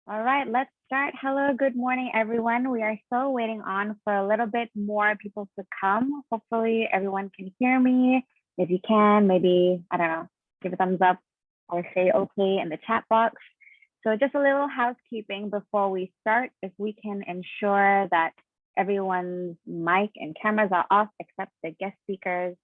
All right, let's start. Hello, good morning, everyone. We are still waiting on for a little bit more people to come. Hopefully, everyone can hear me. If you can, maybe, I don't know, give a thumbs up or say okay in the chat box. So just a little housekeeping before we start. If we can ensure that everyone's mic and cameras are off except the guest speakers,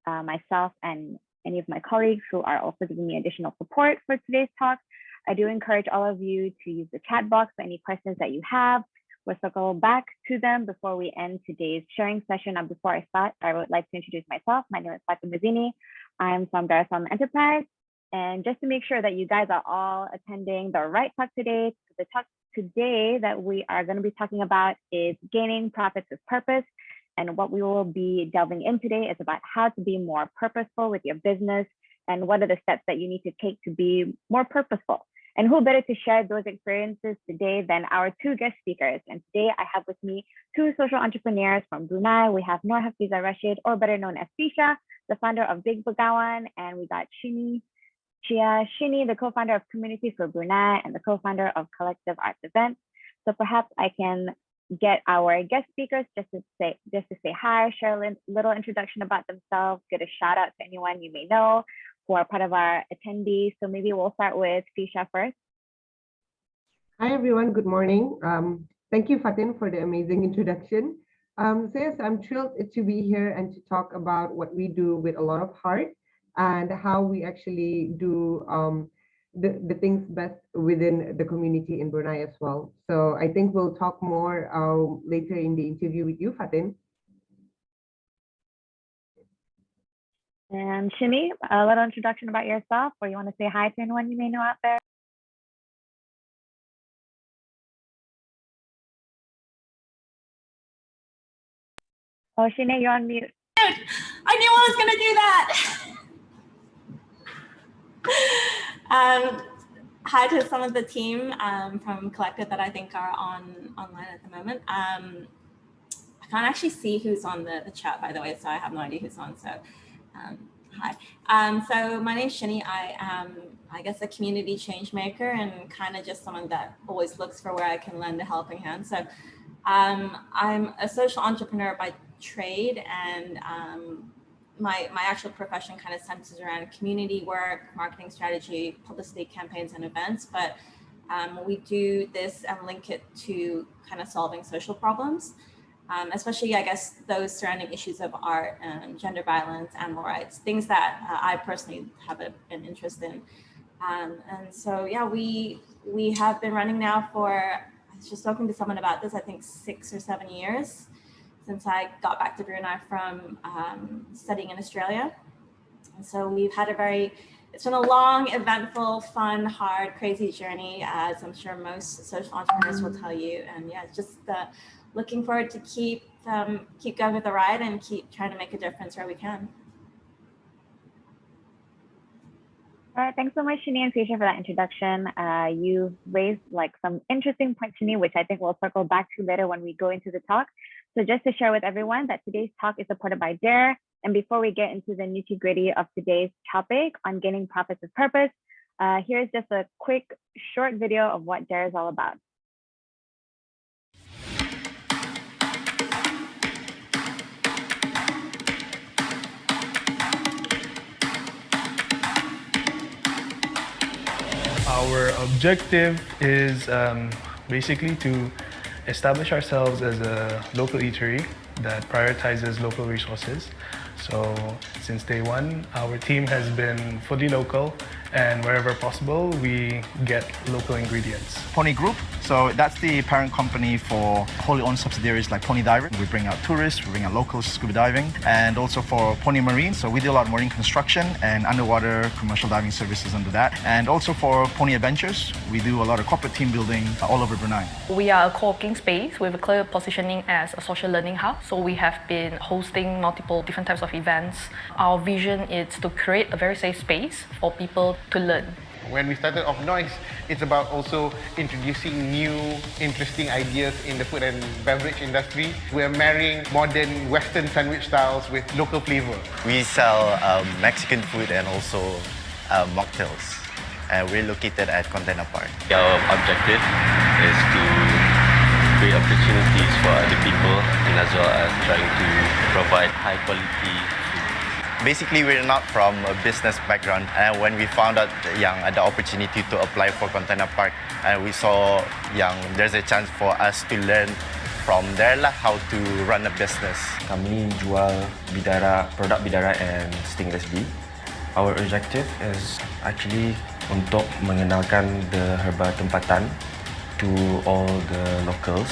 myself, and any of my colleagues who are also giving me additional support for today's talk. I do encourage all of you to use the chat box for any questions that you have. We'll circle back to them before we end today's sharing session. And before I start, I would like to introduce myself. My name is Fatin Muzini. I'm from Darussalam Enterprise. And just to make sure that you guys are all attending the right talk today, the talk today that we are going to be talking about is gaining profits with purpose. And what we will be delving in today is about how to be more purposeful with your business and what are the steps that you need to take to be more purposeful. And who better to share those experiences today than our two guest speakers. And today I have with me two social entrepreneurs from Brunei. We have Noorhafizah Rashid, or better known as Fisha, the founder of Big BWN, and we got Shinny Chia, Shinny, the co-founder of Community for Brunei and the co-founder of Collective Arts Events. So perhaps I can get our guest speakers just to say hi, share a little introduction about themselves, get a shout out to anyone you may know who are part of our attendees. So maybe we'll start with Fisha first. Hi, everyone. Good morning. Thank you, Fatin, for the amazing introduction. So yes, I'm thrilled to be here and to talk about what we do with a lot of heart and how we actually do the things best within the community in Brunei as well. So I think we'll talk more later in the interview with you, Fatin. And Shinny, a little introduction about yourself, or you want to say hi to anyone you may know out there? Oh, Shinny, you're on mute. I knew I was going to do that. Hi to some of the team from Collective that I think are online at the moment. I can't actually see who's on the chat, by the way, so I have no idea who's on. So hi. So my name's Shinny. I am, I guess, a community change maker and kind of just someone that always looks for where I can lend a helping hand. So I'm a social entrepreneur by trade, and my actual profession kind of centers around community work, marketing strategy, publicity campaigns, and events. But we do this and link it to kind of solving social problems. Especially, I guess, those surrounding issues of art and gender violence, animal rights, things that I personally have an interest in. And so, yeah, we have been running now for, I was just talking to someone about this, I think 6 or 7 years since I got back to Brunei from studying in Australia. And so we've had it's been a long, eventful, fun, hard, crazy journey, as I'm sure most social entrepreneurs will tell you. And yeah, it's just looking forward to keep going with the ride and keep trying to make a difference where we can. All right, thanks so much, Shinny and Fisha, for that introduction. You raised some interesting points to me, which I think we'll circle back to later when we go into the talk. So just to share with everyone that today's talk is supported by DARE. And before we get into the nitty-gritty of today's topic on gaining profits with purpose, here's just a quick, short video of what DARE is all about. Our objective is basically to establish ourselves as a local eatery that prioritizes local resources. So since day one, our team has been fully local, and wherever possible, we get local ingredients. Pony Group, so that's the parent company for wholly owned subsidiaries like Pony Diving. We bring out tourists, we bring out locals scuba diving, and also for Pony Marine, so we do a lot of marine construction and underwater commercial diving services under that. And also for Pony Adventures, we do a lot of corporate team building all over Brunei. We are a co-working space with a clear positioning as a social learning hub. So we have been hosting multiple different types of events. Our vision is to create a very safe space for people to learn. When we started off Noise, it's about also introducing new, interesting ideas in the food and beverage industry. We're marrying modern Western sandwich styles with local flavor. We sell Mexican food and also mocktails. and we're located at Container Park. Our objective is to create opportunities for other people and as well as trying to provide high quality food. Basically, we're not from a business background, and when we found out yang ada opportunity to apply for Container Park, and we saw yang there's a chance for us to learn from there lah how to run a business. Kami jual bidara, produk bidara and stainless steel. Our objective is actually untuk mengenalkan the herba tempatan to all the locals.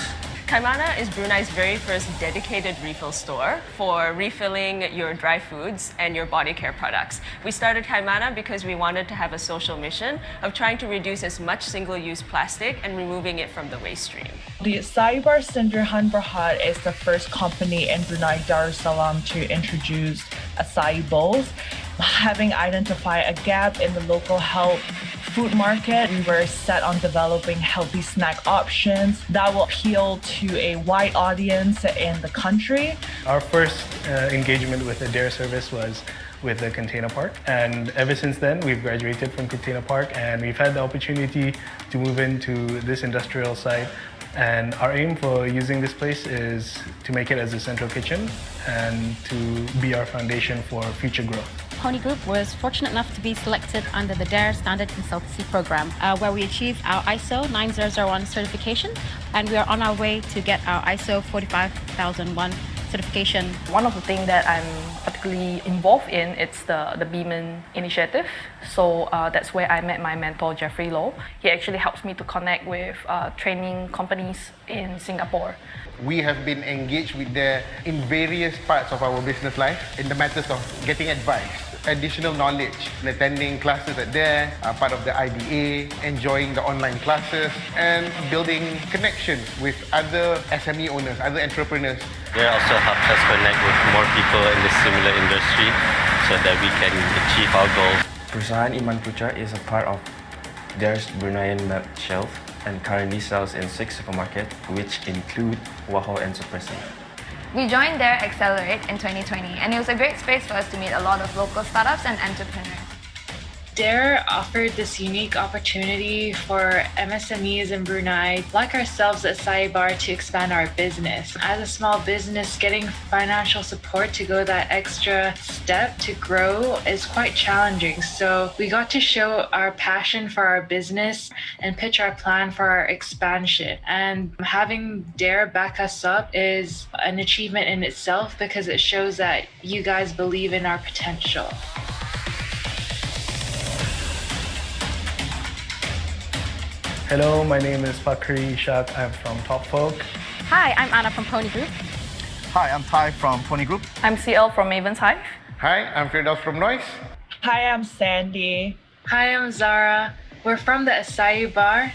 Kaimana is Brunei's very first dedicated refill store for refilling your dry foods and your body care products. We started Kaimana because we wanted to have a social mission of trying to reduce as much single-use plastic and removing it from the waste stream. The Acai Bar Sinderhan Berhad is the first company in Brunei Darussalam to introduce acai bowls. Having identified a gap in the local health food market, we were set on developing healthy snack options that will appeal to a wide audience in the country. Our first engagement with the dare service was with the Container Park, and ever since then we've graduated from Container Park and we've had the opportunity to move into this industrial site, and our aim for using this place is to make it as a central kitchen and to be our foundation for future growth. Pony Group was fortunate enough to be selected under the DARE Standard Consultancy Program, where we achieved our ISO 9001 certification, and we are on our way to get our ISO 45001 certification. One of the things that I'm particularly involved in, it's the BMIN initiative. So that's where I met my mentor, Jeffrey Low. He actually helps me to connect with training companies in Singapore. We have been engaged with them in various parts of our business life in the matters of getting advice, additional knowledge, attending classes at there, part of the IDA, enjoying the online classes, and building connections with other SME owners, other entrepreneurs. It also helps us connect with more people in the similar industry so that we can achieve our goals. Perusahaan Iman Putra is a part of Dare's Bruneian Map Shelf and currently sells in 6 supermarkets, which include Waho and Supersi. We joined Dare Accelerate in 2020, and it was a great space for us to meet a lot of local startups and entrepreneurs. Dare offered this unique opportunity for MSMEs in Brunei, like ourselves at Acai Bar, to expand our business. As a small business, getting financial support to go that extra step to grow is quite challenging. So we got to show our passion for our business and pitch our plan for our expansion. And having Dare back us up is an achievement in itself because it shows that you guys believe in our potential. Hello, my name is Fakri Ishak. I'm from Top Folk. Hi, I'm Anna from Pony Group. Hi, I'm Ty from Pony Group. I'm CL from Maven's Hive. Hi, I'm Firdaus from Noise. Hi, I'm Sandy. Hi, I'm Zara. We're from the Acai Bar.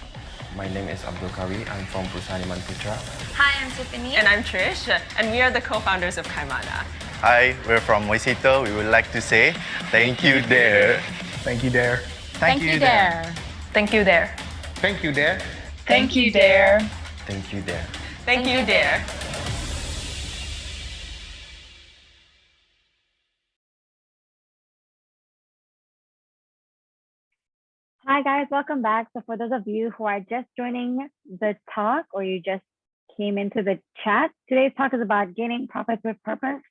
My name is Abdul Kawi. I'm from Perusahaan Iman Putra. Hi, I'm Tiffany. And I'm Trish, and we are the co-founders of Kaimana. Hi, we're from Moisito. We would like to say thank you, Dare. Thank you, Dare. Thank you, Dare. Thank you, Dare. Thank you, Dare. Thank you, Dare. Thank you, Dare. Thank you, Dare. Hi guys, welcome back. So for those of you who are just joining the talk or you just came into the chat, today's talk is about gaining profits with purpose.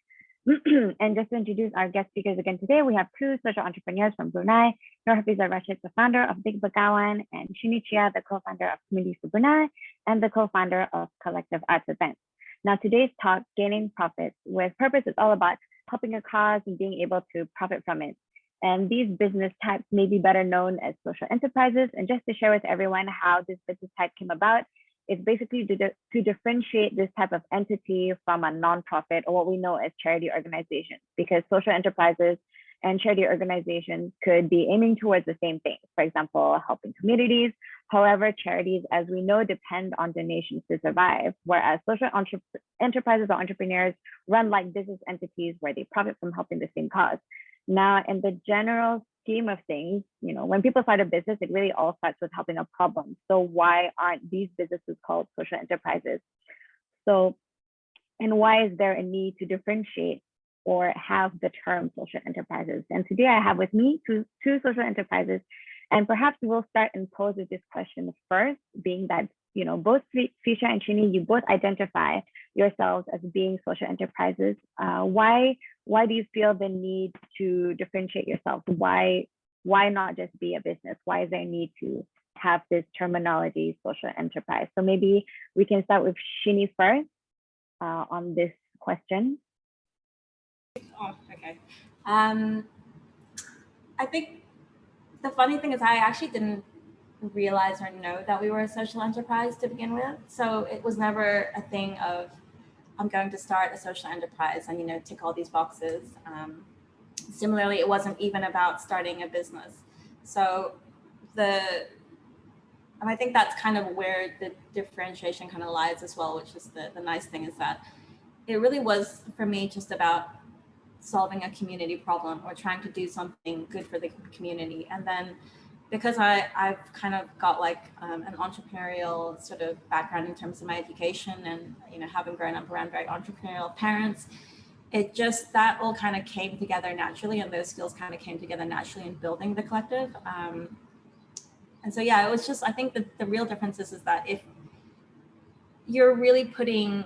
And just to introduce our guest speakers again today, we have two social entrepreneurs from Brunei, Noorhafizah Rashid, the founder of Big BWN, and Shinny Chia, the co-founder of Communities for Brunei and the co-founder of Collective Arts Events. Now today's talk, Gaining Profits with Purpose, is all about helping a cause and being able to profit from it. And these business types may be better known as social enterprises. And just to share with everyone how this business type came about, it's basically to differentiate this type of entity from a nonprofit or what we know as charity organizations, because social enterprises and charity organizations could be aiming towards the same thing. For example, helping communities. However, charities, as we know, depend on donations to survive, whereas social enterprises or entrepreneurs run like business entities where they profit from helping the same cause. Now, in the general scheme of things, you know, when people start a business, it really all starts with helping a problem. So why aren't these businesses called social enterprises? So, and why is there a need to differentiate or have the term social enterprises? And today I have with me two social enterprises And perhaps we'll start and pose with this question first, being that, both Fisha and Shinny, you both identify yourselves as being social enterprises. Why do you feel the need to differentiate yourselves? Why not just be a business? Why is there a need to have this terminology, social enterprise? So maybe we can start with Shinny first on this question. Oh, okay. I think the funny thing is I actually didn't realize or know that we were a social enterprise to begin with. So it was never a thing of, I'm going to start a social enterprise and, tick all these boxes. Similarly, it wasn't even about starting a business. So and I think that's kind of where the differentiation kind of lies as well, which is the nice thing is that it really was for me just about solving a community problem or trying to do something good for the community. And then because I've kind of got like an entrepreneurial sort of background in terms of my education and, having grown up around very entrepreneurial parents, that all kind of came together naturally, and those skills kind of came together naturally in building the collective. And so, yeah, it was just, I think the real difference is that if you're really putting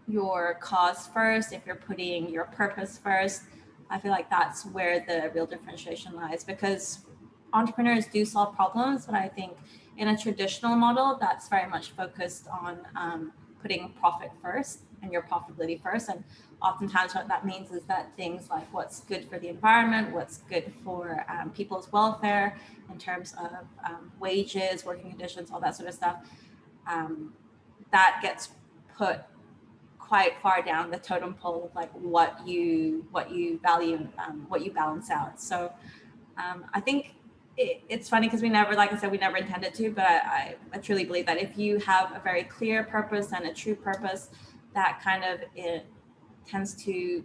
your cause first, if you're putting your purpose first, I feel like that's where the real differentiation lies, because entrepreneurs do solve problems, but I think in a traditional model, that's very much focused on putting profit first and your profitability first. And oftentimes what that means is that things like what's good for the environment, what's good for people's welfare in terms of wages, working conditions, all that sort of stuff, that gets put quite far down the totem pole of like what you value, what you balance out. So I think it's funny because we never, like I said, we never intended to, but I truly believe that if you have a very clear purpose and a true purpose, that kind of it tends to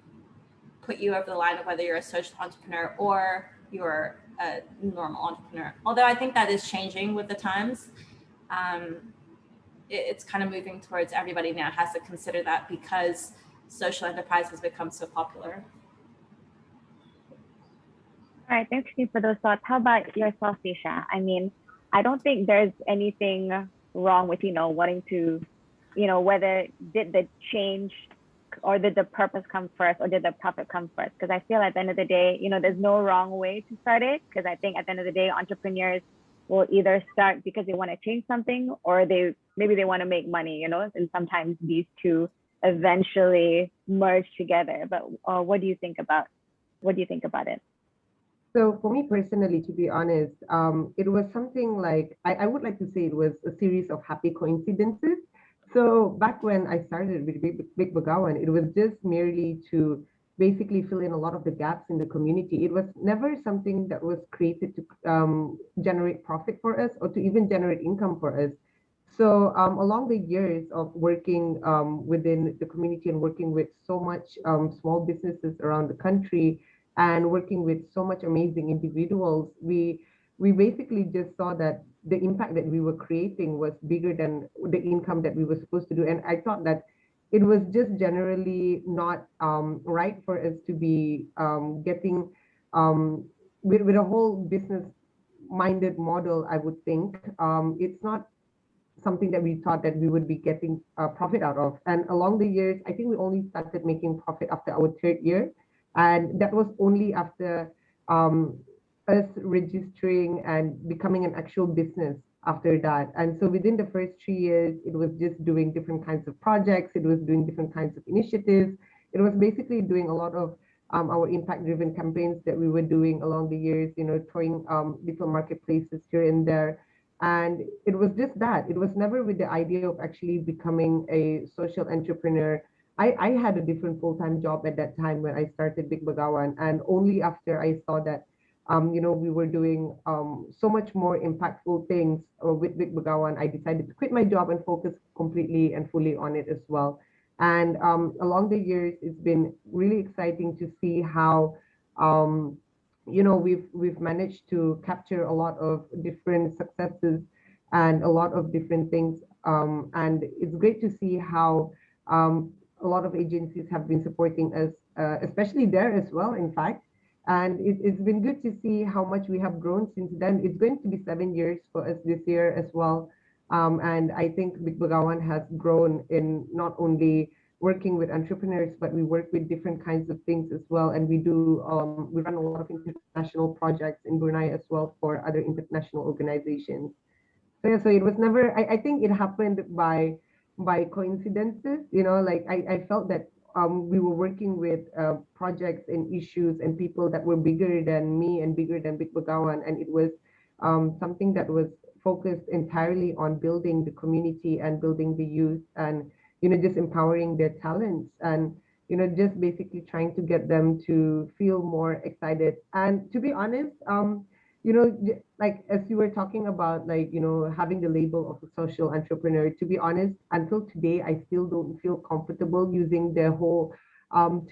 put you over the line of whether you're a social entrepreneur or you're a normal entrepreneur. Although I think that is changing with the times. It's kind of moving towards everybody now has to consider that because social enterprise has become so popular. All right, thanks for those thoughts. How about yourself, Fisha? I mean, I don't think there's anything wrong with, wanting to, whether did the change or did the purpose come first or did the profit come first? Because I feel at the end of the day, there's no wrong way to start it. Because I think at the end of the day, entrepreneurs will either start because they want to change something or maybe they want to make money, and sometimes these two eventually merge together. But what do you think about it? So for me personally, to be honest, it was something like, I would like to say it was a series of happy coincidences. So back when I started with Big BWN, it was just merely to basically fill in a lot of the gaps in the community. It was never something that was created to generate profit for us or to even generate income for us. So along the years of working within the community and working with so much small businesses around the country and working with so much amazing individuals, we basically just saw that the impact that we were creating was bigger than the income that we were supposed to do. And I thought that it was just generally not right for us to be getting with a whole business-minded model, I would think. It's not something that we thought that we would be getting profit out of. And along the years, I think we only started making profit after our third year. And that was only after us registering and becoming an actual business after that. And so within the first 3 years, it was just doing different kinds of projects. It was doing different kinds of initiatives. It was basically doing a lot of our impact-driven campaigns that we were doing along the years, throwing little marketplaces here and there. And it was just that. It was never with the idea of actually becoming a social entrepreneur. I had a different full-time job at that time when I started Big BWN, and only after I saw that we were doing so much more impactful things with Big BWN, I decided to quit my job and focus completely and fully on it as well. And along the years, it's been really exciting to see how we've managed to capture a lot of different successes and a lot of different things. And it's great to see how a lot of agencies have been supporting us, especially there as well, in fact. And it's been good to see how much we have grown since then. It's going to be 7 years for us this year as well. And I think Big BWN has grown in not only working with entrepreneurs, but we work with different kinds of things as well. And we run a lot of international projects in Brunei as well for other international organizations. So yeah, so it was never, I think it happened by coincidences, like I felt that we were working with projects and issues and people that were bigger than me and bigger than Big BWN. And it was something that was focused entirely on building the community and building the youth and, just empowering their talents and, just basically trying to get them to feel more excited. And to be honest, like as you were talking about, like, having the label of a social entrepreneur, to be honest, until today, I still don't feel comfortable using the whole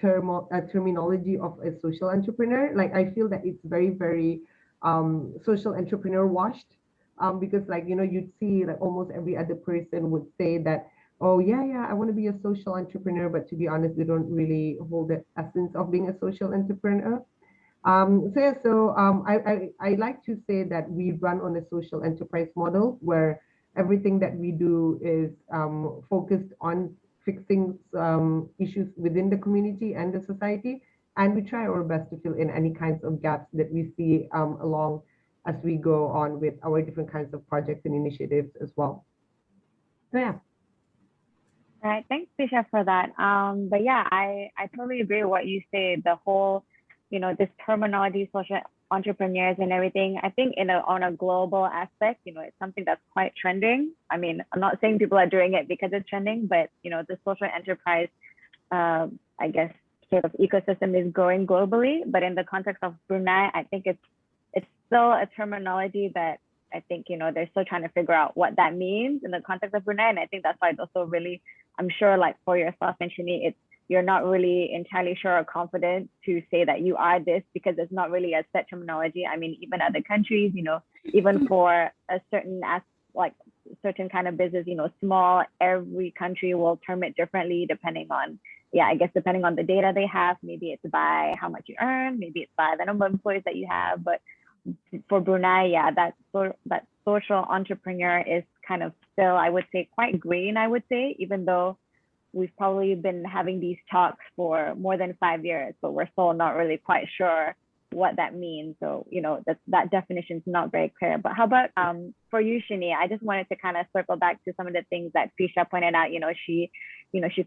terminology of a social entrepreneur. Like, I feel that it's very, very social entrepreneur washed. Because like, you'd see like almost every other person would say that, oh yeah, I want to be a social entrepreneur, but to be honest, they don't really hold the essence of being a social entrepreneur. I like to say that we run on a social enterprise model where everything that we do is focused on fixing issues within the community and the society, and we try our best to fill in any kinds of gaps that we see along as we go on with our different kinds of projects and initiatives as well. So yeah. All right, thanks, Tisha, for that. But yeah, I totally agree with what you say. The whole, this terminology, social entrepreneurs and everything. I think on a global aspect, it's something that's quite trending. I mean, I'm not saying people are doing it because it's trending, but the social enterprise, I guess, sort of ecosystem is growing globally. But in the context of Brunei, I think it's still a terminology that I think, they're still trying to figure out what that means in the context of Brunei. And I think that's why it's also really, I'm sure, like for yourself and Shinny, you're not really entirely sure or confident to say that you are this because it's not really a set terminology. I mean, even other countries, even for a certain certain kind of business, small, every country will term it differently depending on the data they have. Maybe it's by how much you earn, maybe it's by the number of employees that you have. But for Brunei, that social entrepreneur is kind of still, I would say, quite green, even though we've probably been having these talks for more than 5 years, but we're still not really quite sure what that means. So, that definition is not very clear. But how about for you, Shinny? I just wanted to kind of circle back to some of the things that Tisha pointed out. She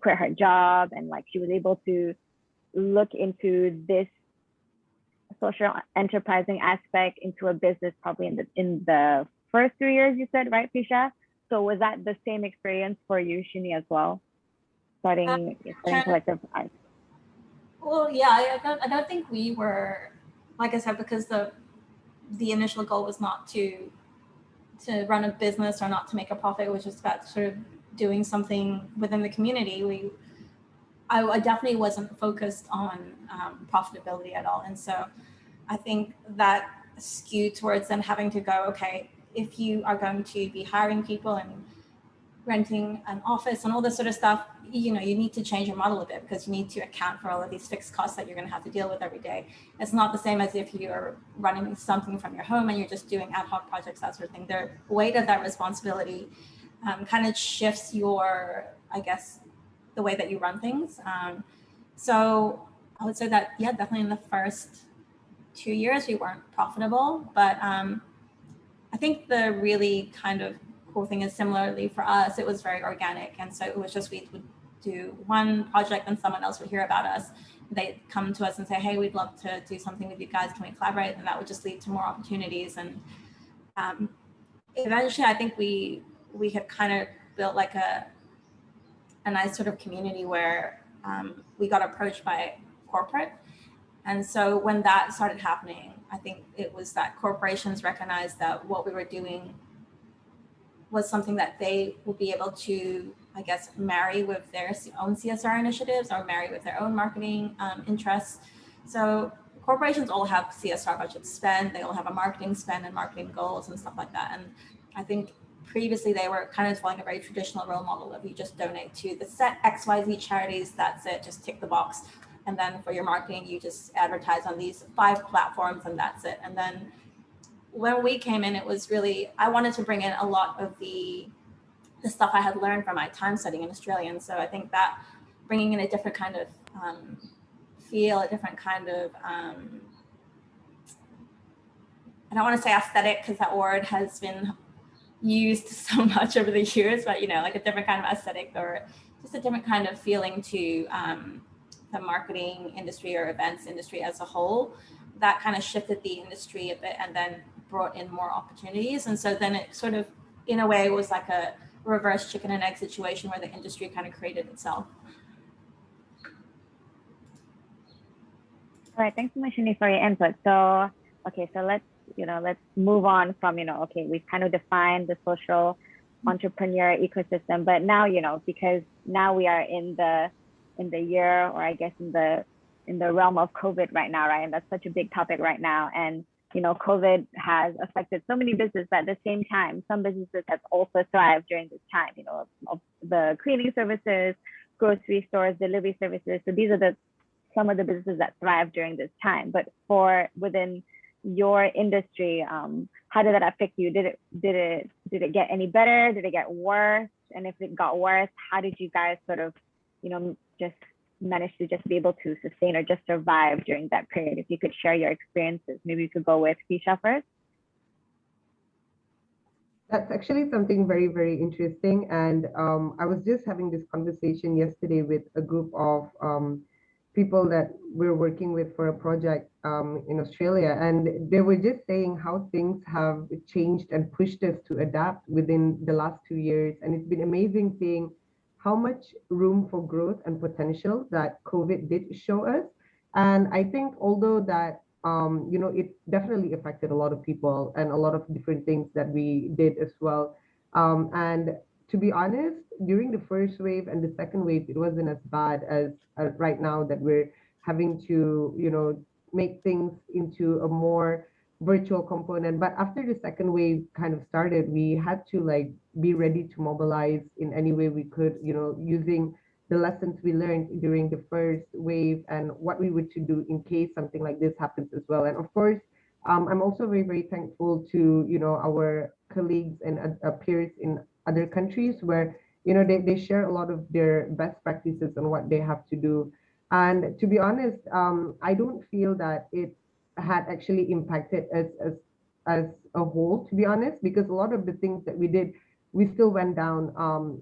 quit her job and like she was able to look into this social enterprising aspect into a business probably in the first 3 years, you said, right, Tisha? So was that the same experience for you, Shinny, as well? Starting collective art. Well, yeah, I don't think we were, like I said, because the initial goal was not to run a business or not to make a profit, which was about sort of doing something within the community. I definitely wasn't focused on profitability at all. And so I think that skewed towards then having to go, okay, if you are going to be hiring people and renting an office and all this sort of stuff, you need to change your model a bit because you need to account for all of these fixed costs that you're going to have to deal with every day. It's not the same as if you're running something from your home and you're just doing ad hoc projects, that sort of thing. The weight of that responsibility kind of shifts your, I guess, the way that you run things. So I would say that, yeah, definitely in the first 2 years, we weren't profitable, but I think the really kind of cool thing is similarly for us, it was very organic. And so it was just, we would do one project and someone else would hear about us. They'd come to us and say, hey, we'd love to do something with you guys. Can we collaborate? And that would just lead to more opportunities. And eventually, I think we had kind of built like a nice sort of community where we got approached by corporate. And so when that started happening, I think it was that corporations recognized that what we were doing was something that they will be able to, I guess, marry with their own CSR initiatives or marry with their own marketing interests. So corporations all have CSR budget spend, they all have a marketing spend and marketing goals and stuff like that. And I think previously they were kind of following a very traditional role model of you just donate to the set XYZ charities, that's it, just tick the box. And then for your marketing, you just advertise on these 5 platforms and that's it. And then when we came in, it was really, I wanted to bring in a lot of the stuff I had learned from my time studying in Australia. And so I think that bringing in a different kind of feel, a different kind of, I don't want to say aesthetic because that word has been used so much over the years, but like a different kind of aesthetic or just a different kind of feeling to the marketing industry or events industry as a whole, that kind of shifted the industry a bit and then brought in more opportunities. And so then it sort of, in a way, was like a reverse chicken and egg situation where the industry kind of created itself. All right, thanks so much, Shinny, for your input. So, okay, so let's move on from, okay, we've kind of defined the social entrepreneur ecosystem, but now, because now we are in the year, or I guess in the realm of COVID right now, right? And that's such a big topic right now. And, COVID has affected so many businesses, but at the same time, some businesses have also thrived during this time, of the cleaning services, grocery stores, delivery services. So these are some of the businesses that thrive during this time. But within your industry, how did that affect you? Did it get any better? Did it get worse? And if it got worse, how did you guys sort of, just manage to just be able to sustain or just survive during that period? If you could share your experiences, maybe you could go with Keisha first. That's actually something very, very interesting. And I was just having this conversation yesterday with a group of people that we're working with for a project in Australia. And they were just saying how things have changed and pushed us to adapt within the last 2 years. And it's been amazing seeing how much room for growth and potential that COVID did show us. And I think although that, it definitely affected a lot of people and a lot of different things that we did as well. And to be honest, during the first wave and the second wave, it wasn't as bad as right now that we're having to, make things into a more virtual component. But after the second wave kind of started, we had to be ready to mobilize in any way we could, using the lessons we learned during the first wave and what we would to do in case something like this happens as well. And of course, I'm also very, very thankful to, our colleagues and peers in other countries where, they share a lot of their best practices on what they have to do. And to be honest, I don't feel that it had actually impacted us as a whole, to be honest, because a lot of the things that we did, we still went down,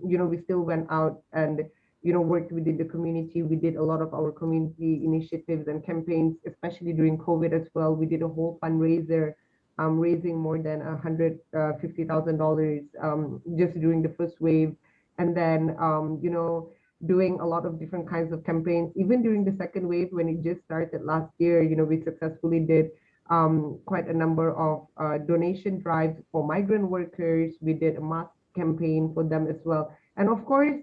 we still went out and, worked within the community. We did a lot of our community initiatives and campaigns, especially during COVID as well. We did a whole fundraiser, raising more than $150,000 just during the first wave. And then, doing a lot of different kinds of campaigns. Even during the second wave, when it just started last year, we successfully did quite a number of donation drives for migrant workers. We did a mask campaign for them as well. And of course,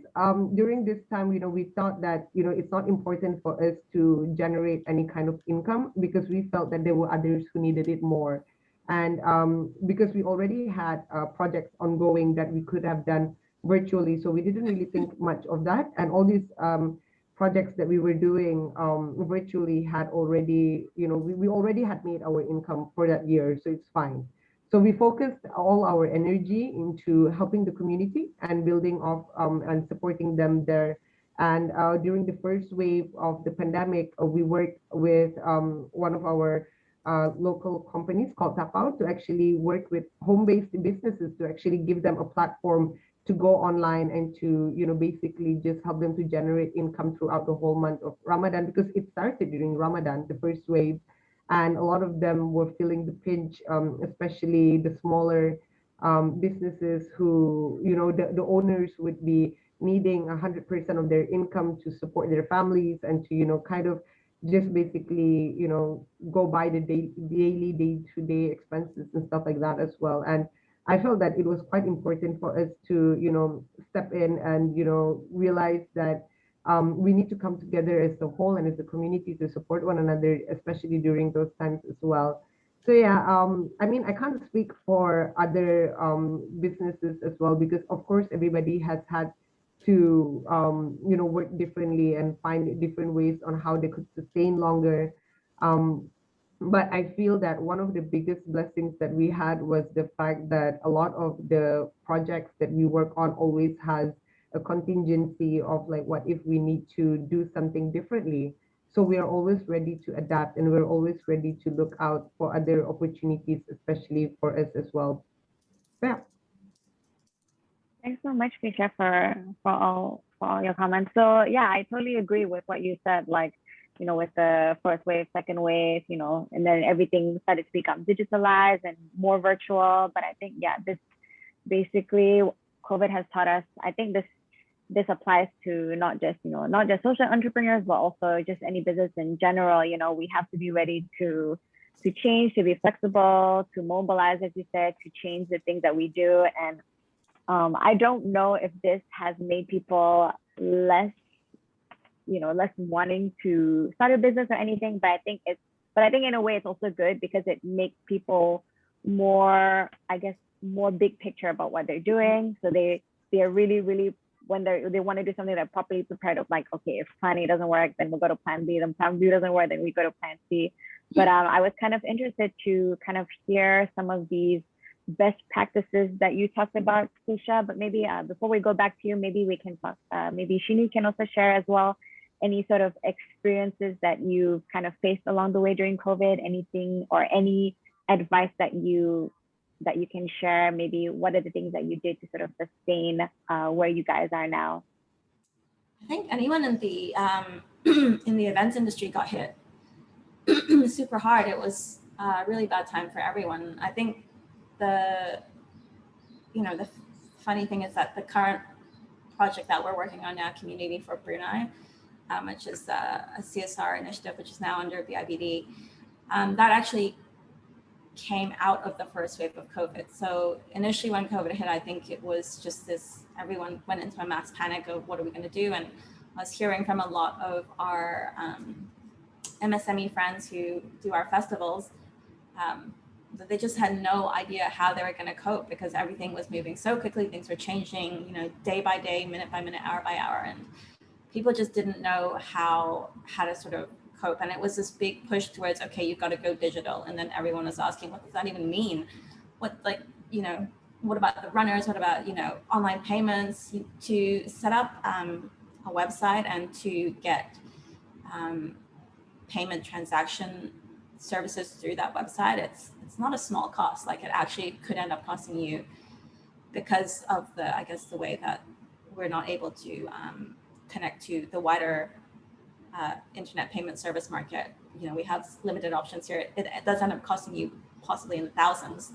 during this time, we thought that, it's not important for us to generate any kind of income because we felt that there were others who needed it more. And because we already had projects ongoing that we could have done virtually, so we didn't really think much of that. And all these projects that we were doing virtually had already, we already had made our income for that year, so it's fine. So we focused all our energy into helping the community and building off and supporting them there. And during the first wave of the pandemic, we worked with one of our local companies called Tapao to actually work with home-based businesses to actually give them a platform to go online and to, basically just help them to generate income throughout the whole month of Ramadan, because it started during Ramadan, the first wave. And a lot of them were feeling the pinch, especially the smaller businesses who, the owners would be needing 100% of their income to support their families and to, kind of just basically, go by the daily day-to-day expenses and stuff like that as well. And I felt that it was quite important for us to, step in and, realize that we need to come together as a whole and as a community to support one another, especially during those times as well. So yeah, I mean, I can't speak for other businesses as well, because of course everybody has had to work differently and find different ways on how they could sustain longer. But I feel that one of the biggest blessings that we had was the fact that a lot of the projects that we work on always has a contingency of like, what if we need to do something differently? So we are always ready to adapt, and we're always ready to look out for other opportunities, especially for us as well. Yeah. Thanks so much, Fisha, for all your comments. So yeah, I totally agree with what you said. Like, with the first wave, second wave, and then everything started to become digitalized and more virtual. But I think, yeah, this basically COVID has taught us. I think this applies to not just social entrepreneurs, but also just any business in general. We have to be ready to change, to be flexible, to mobilize, as you said, to change the things that we do. And I don't know if this has made people less wanting to start a business or anything, but I think in a way it's also good because it makes people more, I guess, more big picture about what they're doing. So they're really, really, when they want to do something, they're properly prepared of like, okay, if plan A doesn't work, then we'll go to plan B, then plan B doesn't work, then we go to plan C. But I was kind of interested to kind of hear some of these best practices that you talked about, Fisha, but maybe before we go back to you, maybe we can talk, maybe Shinny can also share as well any sort of experiences that you've kind of faced along the way during COVID, anything or any advice that you can share. Maybe what are the things that you did to sort of sustain where you guys are now? I think anyone in the in the events industry got hit super hard. It was a really bad time for everyone. I think the funny thing is that the current project that we're working on now, Community for Brunei, which is a CSR initiative, which is now under BIBD, that actually came out of the first wave of COVID. So initially when COVID hit, I think it was just this, everyone went into a mass panic of what are we going to do? And I was hearing from a lot of our MSME friends who do our festivals, that they just had no idea how they were going to cope because everything was moving so quickly. Things were changing, day by day, minute by minute, hour by hour. And people just didn't know how to sort of cope. And it was this big push towards, okay, you've got to go digital. And then everyone was asking, what does that even mean? What about the runners? What about, online payments? To set up a website and to get payment transaction services through that website, it's not a small cost. Like it actually could end up costing you, because of the way that we're not able to connect to the wider internet payment service market. We have limited options here. It does end up costing you possibly in the thousands.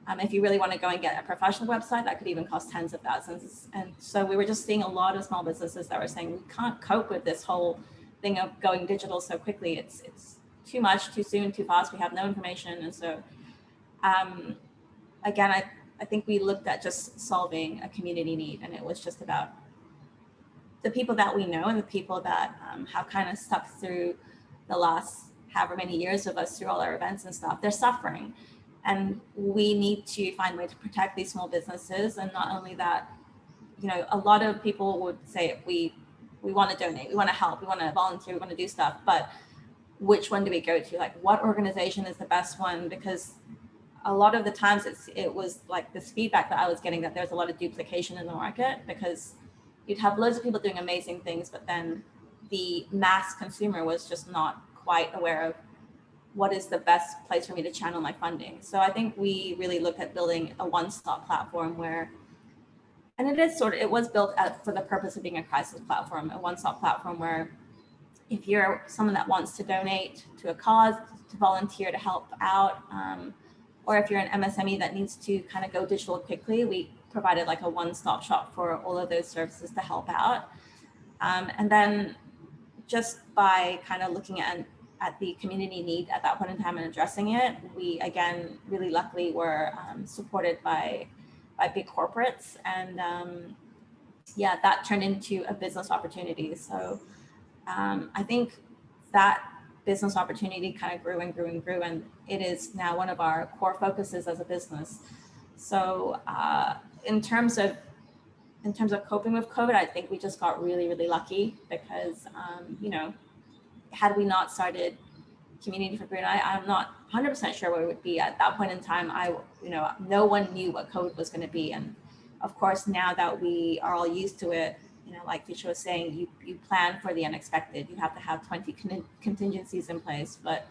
If you really want to go and get a professional website, that could even cost tens of thousands. And so we were just seeing a lot of small businesses that were saying, we can't cope with this whole thing of going digital so quickly. It's too much, too soon, too fast. We have no information. And so again, I think we looked at just solving a community need, and it was just about the people that we know and the people that have kind of stuck through the last however many years of us through all our events and stuff. They're suffering, and we need to find a way to protect these small businesses. And not only that, a lot of people would say we want to donate, we want to help, we want to volunteer, we want to do stuff, but which one do we go to? Like, what organization is the best one? Because a lot of the times it was like this feedback that I was getting, that there's a lot of duplication in the market, because you'd have loads of people doing amazing things, but then the mass consumer was just not quite aware of what is the best place for me to channel my funding. So I think we really looked at building a one-stop platform where, and it was built for the purpose of being a crisis platform, a one-stop platform where if you're someone that wants to donate to a cause, to volunteer, to help out, or if you're an MSME that needs to kind of go digital quickly, we provided like a one-stop shop for all of those services to help out. And then just by kind of looking at the community need at that point in time and addressing it, we, again, really luckily were supported by big corporates. And that turned into a business opportunity. So I think that business opportunity kind of grew and grew and grew, and it is now one of our core focuses as a business. So in terms of in terms of coping with COVID, I think we just got really, really lucky because, you know, had we not started Community for Brunei, I'm not 100% sure where we would be at that point in time. You know, no one knew what COVID was going to be. And of course, now that we are all used to it, you know, like Fisher was saying, you plan for the unexpected. You have to have 20 contingencies in place. But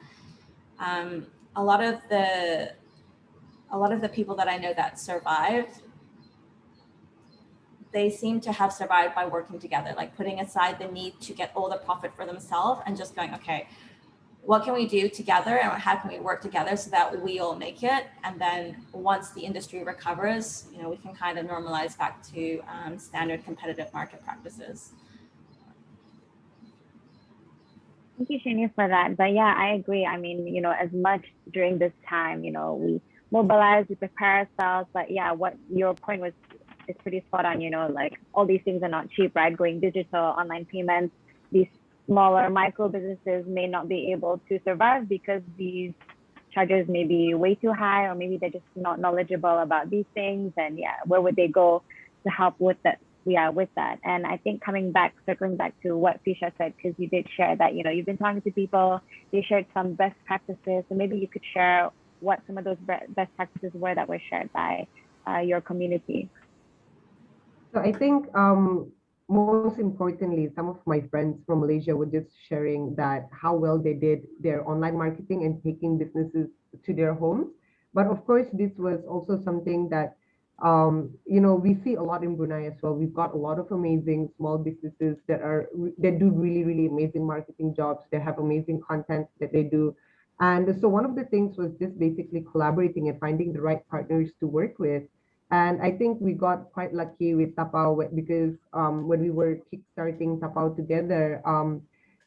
a lot of the people that I know that survived, they seem to have survived by working together, like putting aside the need to get all the profit for themselves and just going, okay, what can we do together and how can we work together so that we all make it? And then once the industry recovers, you know, we can kind of normalize back to standard competitive market practices. Thank you, Shinny, for that. But yeah, I agree. I mean, you know, as much during this time, you know, we mobilize, we prepare ourselves. But yeah, what your point was is pretty spot on. You know, like all these things are not cheap, right? Going digital, online payments, these smaller micro businesses may not be able to survive because these charges may be way too high, or maybe they're just not knowledgeable about these things. And yeah, where would they go to help with that? Yeah, with that. And I think circling back to what Fisha said, because you did share that, you know, you've been talking to people, they shared some best practices. So maybe you could share what some of those best practices were that were shared by your community. So I think most importantly, some of my friends from Malaysia were just sharing that how well they did their online marketing and taking businesses to their homes. But of course, this was also something that, you know, we see a lot in Brunei as well. We've got a lot of amazing small businesses that do really, really amazing marketing jobs. They have amazing content that they do. And so one of the things was just basically collaborating and finding the right partners to work with. And I think we got quite lucky with Tapao because when we were kickstarting Tapao together,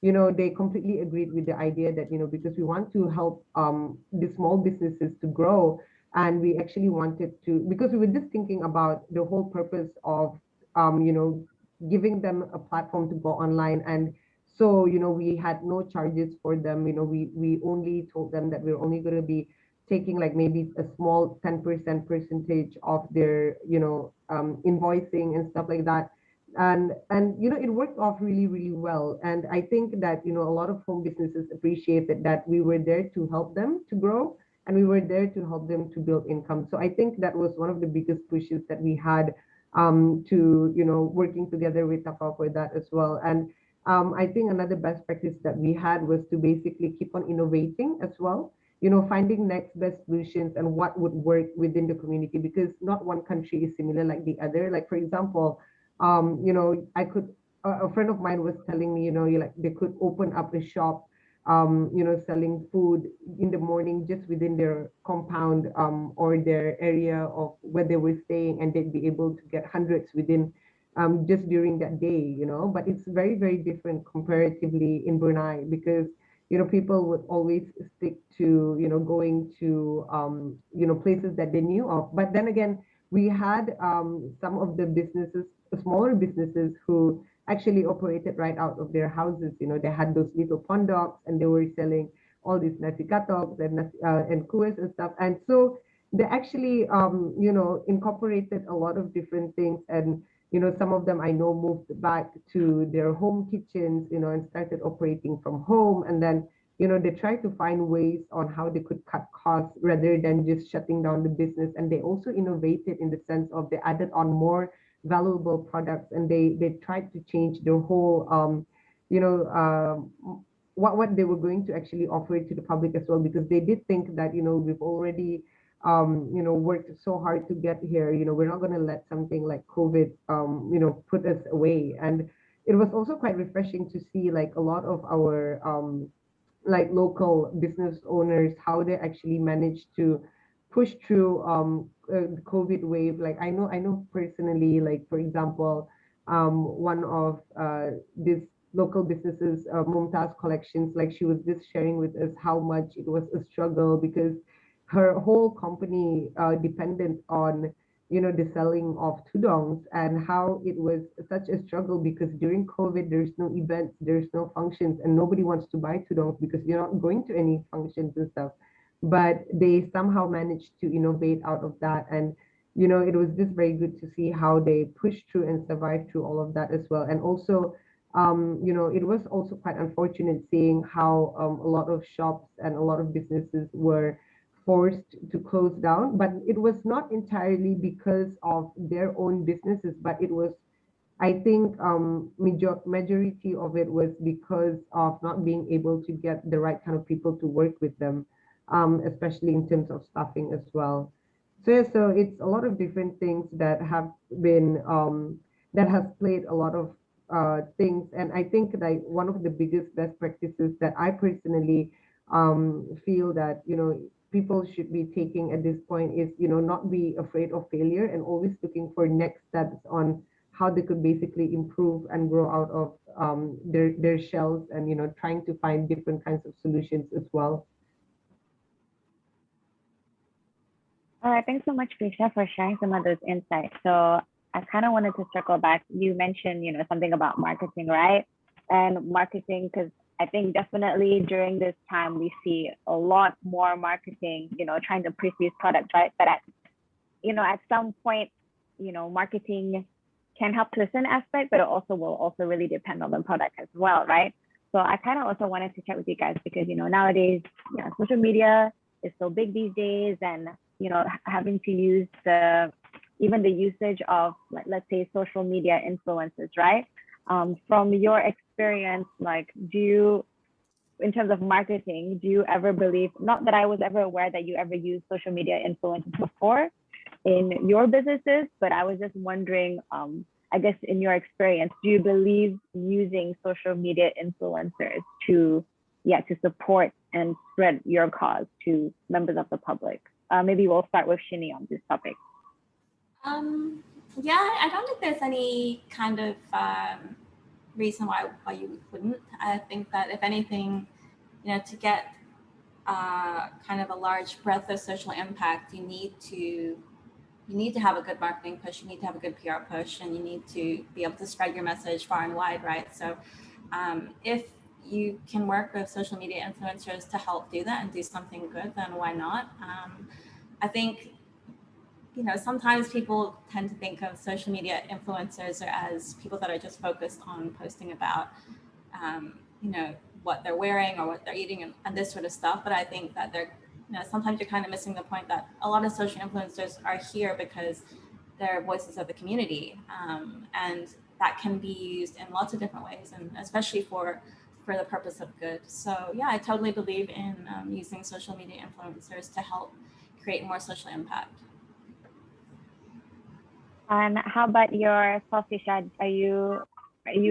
you know, they completely agreed with the idea that, you know, because we want to help the small businesses to grow. And we actually wanted to, because we were just thinking about the whole purpose of, you know, giving them a platform to go online. And so, you know, we had no charges for them. You know, we only told them that we're only going to be taking like maybe a small 10% percentage of their, you know, invoicing and stuff like that. And you know, it worked off really, really well. And I think that, you know, a lot of home businesses appreciated that we were there to help them to grow, and we were there to help them to build income. So I think that was one of the biggest pushes that we had to, you know, working together with Tapao for that as well. And I think another best practice that we had was to basically keep on innovating as well, you know, finding next best solutions and what would work within the community, because not one country is similar like the other. Like, for example, you know, a friend of mine was telling me, you know, like they could open up a shop, you know, selling food in the morning just within their compound or their area of where they were staying, and they'd be able to get hundreds within just during that day, you know. But it's very, very different comparatively in Brunei, because you know, people would always stick to, you know, going to, you know, places that they knew of. But then again, we had some of the businesses, smaller businesses, who actually operated right out of their houses. You know, they had those little pondoks and they were selling all these nasi katoks and kues and stuff. And so they actually, you know, incorporated a lot of different things. And you know, some of them I know moved back to their home kitchens, you know, and started operating from home. And then, you know, they tried to find ways on how they could cut costs rather than just shutting down the business. And they also innovated in the sense of they added on more valuable products, and they tried to change their whole, you know, what they were going to actually offer to the public as well, because they did think that, you know, we've already you know, worked so hard to get here, you know, we're not going to let something like COVID, you know, put us away. And it was also quite refreshing to see like a lot of our like local business owners, how they actually managed to push through the COVID wave. Like I know personally, like for example, one of this local businesses, Mumtaz Collections, like she was just sharing with us how much it was a struggle, because her whole company dependent on, you know, the selling of tudongs, and how it was such a struggle because during COVID, there's no events, there's no functions, and nobody wants to buy tudongs because you're not going to any functions and stuff. But they somehow managed to innovate out of that. And it was just very good to see how they pushed through and survived through all of that as well. And also, it was also quite unfortunate seeing how a lot of shops and a lot of businesses were forced to close down, but it was not entirely because of their own businesses, but it was, I think, majority of it was because of not being able to get the right kind of people to work with them, especially in terms of staffing as well. So yeah, so it's a lot of different things that have been that has played a lot of things, and I think like one of the biggest best practices that I personally feel that people should be taking at this point is not be afraid of failure and always looking for next steps on how they could basically improve and grow out of their shells, and trying to find different kinds of solutions as well. All right, thanks so much, Krisha, for sharing some of those insights. So I kind of wanted to circle back. You mentioned, something about marketing, right? And marketing, because I think definitely during this time we see a lot more marketing, trying to push these products, right? But at some point, marketing can help to a certain aspect, but it also will also really depend on the product as well, right? So I kind of also wanted to chat with you guys because nowadays, social media is so big these days, and having to use even the usage of, let's say, social media influencers, right? From your experience, in terms of marketing, do you ever believe, not that I was ever aware that you ever used social media influencers before in your businesses, but I was just wondering, I guess in your experience, do you believe using social media influencers to support and spread your cause to members of the public? Maybe we'll start with Shinny on this topic. Yeah, I don't think there's any kind of reason why you wouldn't. I think that if anything, to get kind of a large breadth of social impact, you need to have a good marketing push, you need to have a good PR push, and you need to be able to spread your message far and wide, right? So if you can work with social media influencers to help do that and do something good, then why not? I think, sometimes people tend to think of social media influencers as people that are just focused on posting about, what they're wearing or what they're eating and this sort of stuff. But I think that sometimes you're kind of missing the point that a lot of social influencers are here because they're voices of the community. And that can be used in lots of different ways, and especially for the purpose of good. So yeah, I totally believe in using social media influencers to help create more social impact. And how about yourself, Tisha? Are you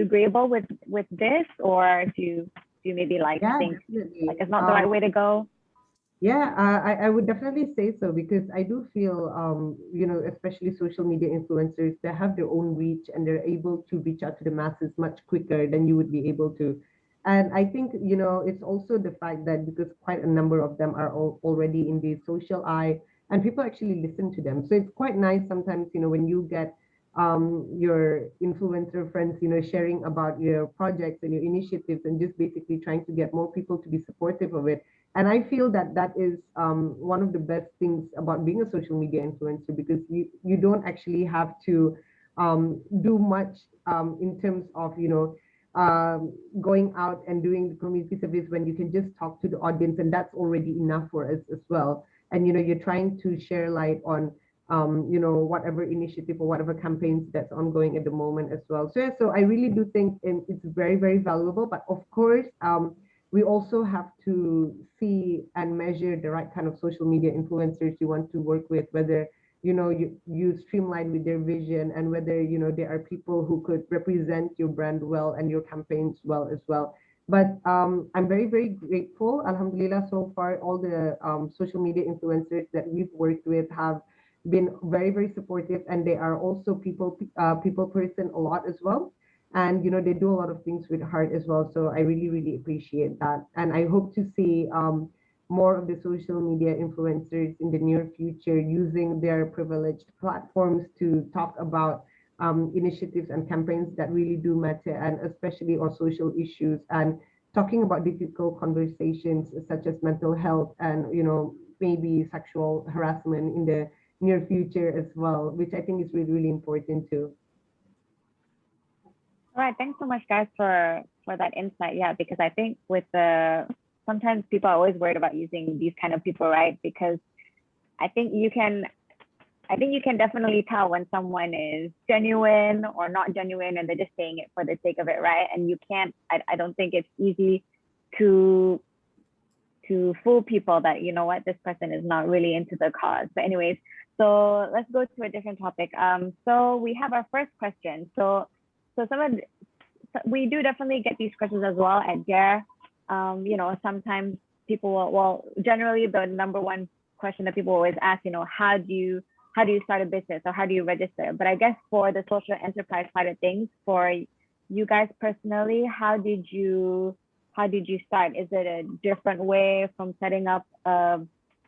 agreeable with this, or do you maybe think it's not the right way to go? Yeah, I would definitely say so, because I do feel, especially social media influencers, they have their own reach and they're able to reach out to the masses much quicker than you would be able to. And I think, it's also the fact that because quite a number of them are already in the social eye, and people actually listen to them. So it's quite nice sometimes, when you get your influencer friends, sharing about your projects and your initiatives and just basically trying to get more people to be supportive of it. And I feel that that is one of the best things about being a social media influencer, because you don't actually have to do much in terms of, going out and doing the community service, when you can just talk to the audience, and that's already enough for us as well. And, you're trying to share light on whatever initiative or whatever campaigns that's ongoing at the moment as well. So yeah, so I really do think it's very, very valuable. But of course, we also have to see and measure the right kind of social media influencers you want to work with, whether you streamline with their vision, and whether there are people who could represent your brand well and your campaigns well as well. But I'm very, very grateful. Alhamdulillah, so far, all the social media influencers that we've worked with have been very, very supportive, and they are also people person a lot as well. And they do a lot of things with heart as well. So I really, really appreciate that. And I hope to see more of the social media influencers in the near future using their privileged platforms to talk about initiatives and campaigns that really do matter, and especially on social issues, and talking about difficult conversations such as mental health and maybe sexual harassment near future as well, which I think is really, really important too. All right, thanks so much, guys, for that insight. Yeah, because I think with the sometimes people are always worried about using these kind of people, right? Because I think you can definitely tell when someone is genuine or not genuine, and they're just saying it for the sake of it, right? And you can't. I don't think it's easy to fool people that, you know what, this person is not really into the cause. But anyways, so let's go to a different topic. So we have our first question. So we do definitely get these questions as well at Dare. You know, sometimes people will, well, generally the number one question that people always ask, you know, how do you start a business, or how do you register? But I guess for the social enterprise side of things, for you guys personally, how did you start? Is it a different way from setting up a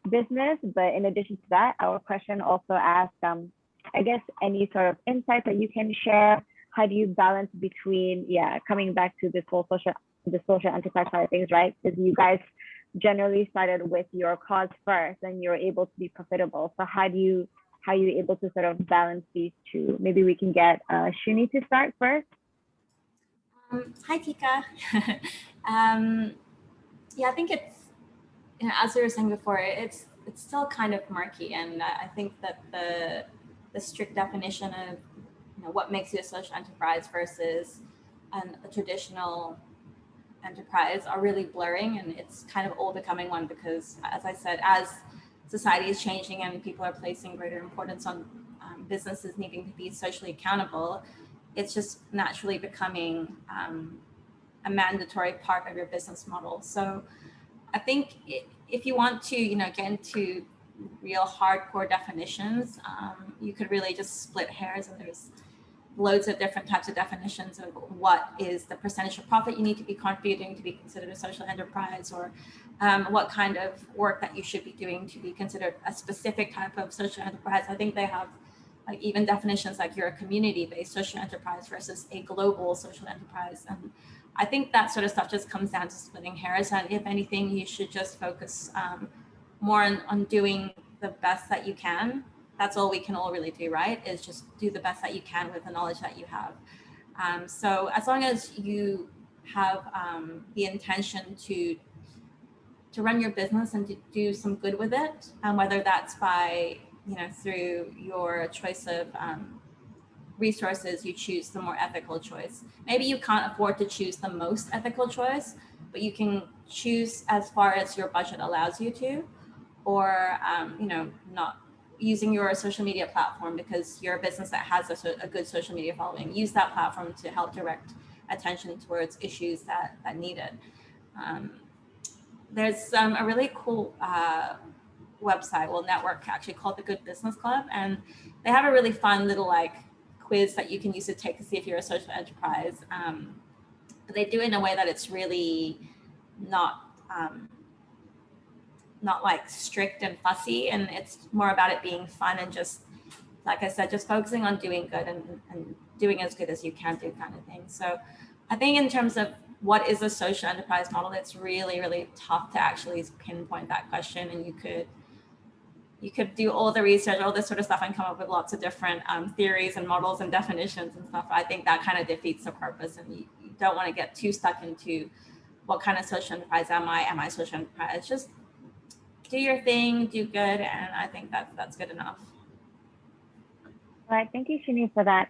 business? But in addition to that, our question also asks, I guess, any sort of insight that you can share. How do you balance between, coming back to the social enterprise side of things, right? Because you guys generally started with your cause first, and you're able to be profitable. So how are you able to sort of balance these two? Maybe we can get Shinny to start first. Hi, Tika. I think it's, you know, as we were saying before, it's still kind of murky, and I think that the strict definition of, you know, what makes you a social enterprise versus a traditional enterprise are really blurring, and it's kind of all becoming one, because, as I said, as society is changing and people are placing greater importance on businesses needing to be socially accountable, it's just naturally becoming a mandatory part of your business model. So I think if you want to, you know, get into real hardcore definitions, you could really just split hairs, and there's loads of different types of definitions of what is the percentage of profit you need to be contributing to be considered a social enterprise, or what kind of work that you should be doing to be considered a specific type of social enterprise. I think they have like even definitions like you're a community-based social enterprise versus a global social enterprise. And I think that sort of stuff just comes down to splitting hairs. And if anything, you should just focus more on doing the best that you can. That's all we can all really do, right? Is just do the best that you can with the knowledge that you have. So as long as you have the intention to run your business and to do some good with it, whether that's by, you know, through your choice of resources, you choose the more ethical choice. Maybe you can't afford to choose the most ethical choice, but you can choose as far as your budget allows you to, or you know, not using your social media platform because you're a business that has a good social media following. Use that platform to help direct attention towards issues that need it. There's a really cool network actually called the Good Business Club, and they have a really fun little like quiz that you can use to take to see if you're a social enterprise. But they do it in a way that it's really not like strict and fussy, and it's more about it being fun and just, like I said, just focusing on doing good and doing as good as you can do kind of thing. So I think in terms of what is a social enterprise model, it's really, really tough to actually pinpoint that question. And you could do all the research, all this sort of stuff, and come up with lots of different theories and models and definitions and stuff. I think that kind of defeats the purpose, and you don't want to get too stuck into what kind of social enterprise am I? Am I a social enterprise? Just do your thing, do good, and I think that's good enough. All right, thank you, Shinny, for that.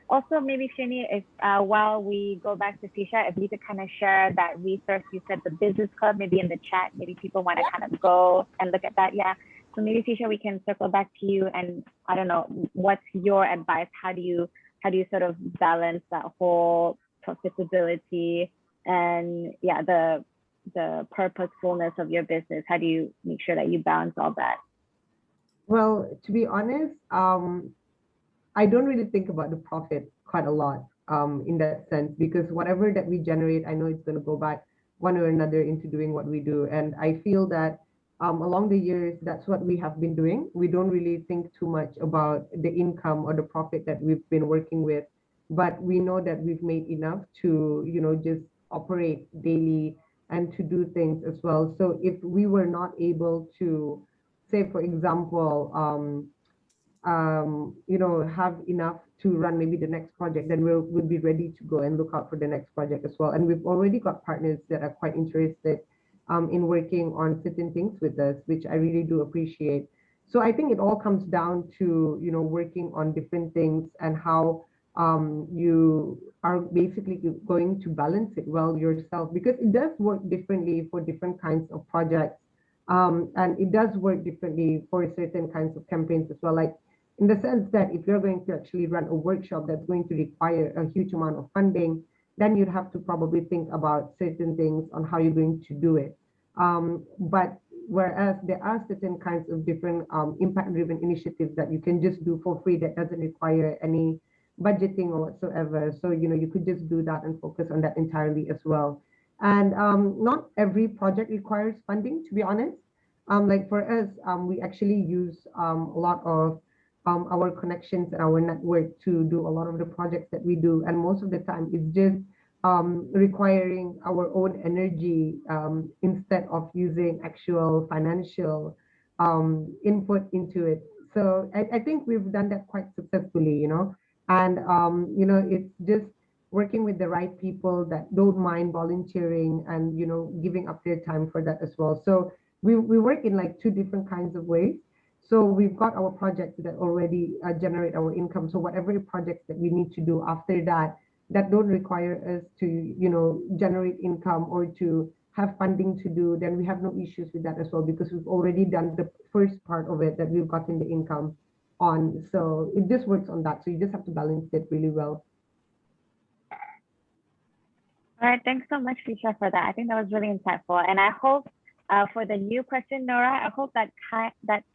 Also, maybe Shinny, if while we go back to Fisha, if you could kind of share that resource you said, the business club, maybe in the chat, maybe people want to kind of go and look at that. Yeah. So maybe Fisha, we can circle back to you, and I don't know, what's your advice? How do you sort of balance that whole profitability and the purposefulness of your business? How do you make sure that you balance all that? Well, to be honest, I don't really think about the profit quite a lot in that sense, because whatever that we generate, I know it's going to go back one or another into doing what we do. And I feel that along the years, that's what we have been doing. We don't really think too much about the income or the profit that we've been working with, but we know that we've made enough to, you know, just operate daily and to do things as well. So if we were not able to, say, for example, have enough to run maybe the next project, then we'll be ready to go and look out for the next project as well. And we've already got partners that are quite interested in working on certain things with us, which I really do appreciate. So I think it all comes down to, working on different things and how you are basically going to balance it well yourself, because it does work differently for different kinds of projects. And it does work differently for certain kinds of campaigns as well. Like in the sense that if you're going to actually run a workshop that's going to require a huge amount of funding, then you'd have to probably think about certain things on how you're going to do it. But whereas there are certain kinds of different impact-driven initiatives that you can just do for free that doesn't require any budgeting or whatsoever. So, you could just do that and focus on that entirely as well. And not every project requires funding, to be honest. Like for us, we actually use a lot of our connections and our network to do a lot of the projects that we do. And most of the time, it's just requiring our own energy instead of using actual financial input into it. So I think we've done that quite successfully, and it's just working with the right people that don't mind volunteering and giving up their time for that as well. So we work in like two different kinds of ways. So we've got our projects that already generate our income. So whatever projects that we need to do after that don't require us to generate income or to have funding to do, then we have no issues with that as well, because we've already done the first part of it that we've gotten the income on. So it just works on that. So you just have to balance it really well. All right, thanks so much, Fisha, for that. I think that was really insightful. And I hope for the new question, Nora, I hope that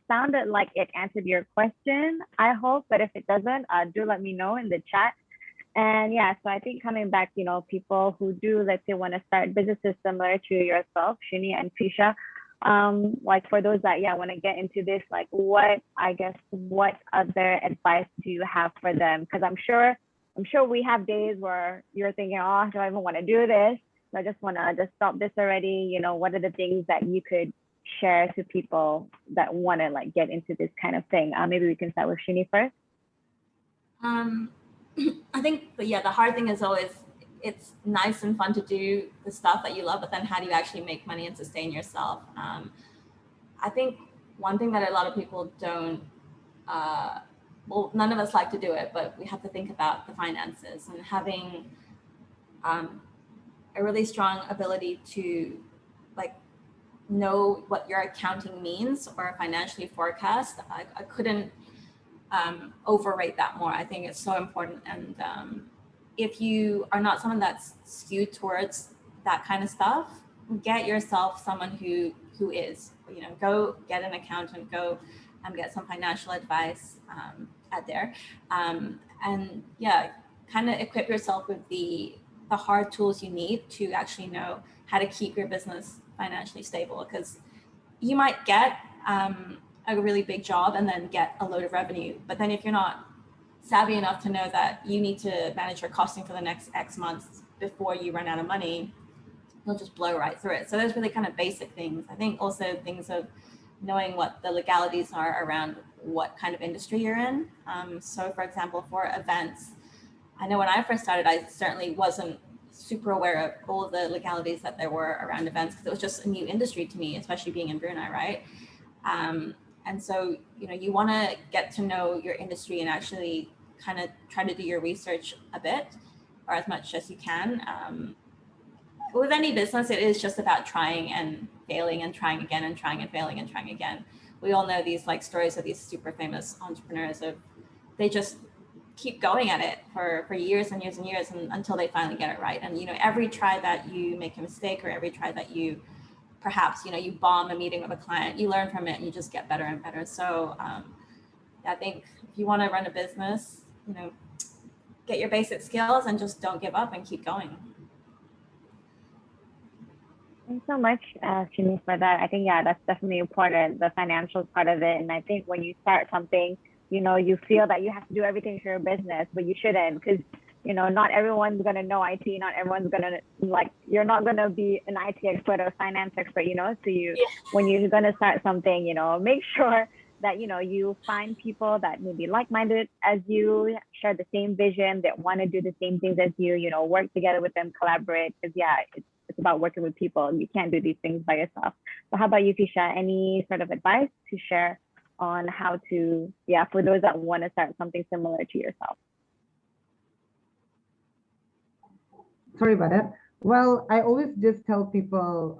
sounded like it answered your question. I hope, but if it doesn't, do let me know in the chat. And yeah, so I think coming back, people who do, let's say, want to start businesses similar to yourself, Shinny and Fisha, like for those that, want to get into this, like what other advice do you have for them? Because I'm sure we have days where you're thinking, oh, do I even want to do this? I just want to just stop this already. What are the things that you could share to people that want to like get into this kind of thing? Maybe we can start with Shinny first. I think, the hard thing is always, it's nice and fun to do the stuff that you love, but then how do you actually make money and sustain yourself? I think one thing that a lot of people don't, none of us like to do it, but we have to think about the finances, and having a really strong ability to like know what your accounting means or financially forecast. I couldn't overrate that more. I think it's so important. And if you are not someone that's skewed towards that kind of stuff, get yourself someone who is, go get an accountant, go get some financial advice out there. And kind of equip yourself with the hard tools you need to actually know how to keep your business financially stable, because you might get a really big job and then get a load of revenue. But then if you're not savvy enough to know that you need to manage your costing for the next X months before you run out of money, you'll just blow right through it. So there's really kind of basic things. I think also things of knowing what the legalities are around what kind of industry you're in. So for example, for events, I know when I first started, I certainly wasn't super aware of all the legalities that there were around events, because it was just a new industry to me, especially being in Brunei, right? And so, you want to get to know your industry and actually kind of try to do your research a bit, or as much as you can. With any business, it is just about trying and failing and trying again and trying and failing and trying again. We all know these like stories of these super famous entrepreneurs of they just keep going at it for years and years and years until they finally get it right. And every try that you make a mistake, or every try that you perhaps you bomb a meeting with a client, you learn from it and you just get better and better. So I think if you want to run a business, get your basic skills and just don't give up and keep going. Thanks so much, Shinny, for that. I think, that's definitely important, the financial part of it. And I think when you start something, you feel that you have to do everything for your business, but you shouldn't, because, not everyone's going to know IT. Not everyone's going to, you're not going to be an IT expert or finance expert, so when you're going to start something, make sure that, you find people that maybe like-minded as you, share the same vision, that want to do the same things as you, work together with them, collaborate. Because it's about working with people. You can't do these things by yourself. So how about you, Fisha? Any sort of advice to share on how to, for those that want to start something similar to yourself? Sorry about that. Well, I always just tell people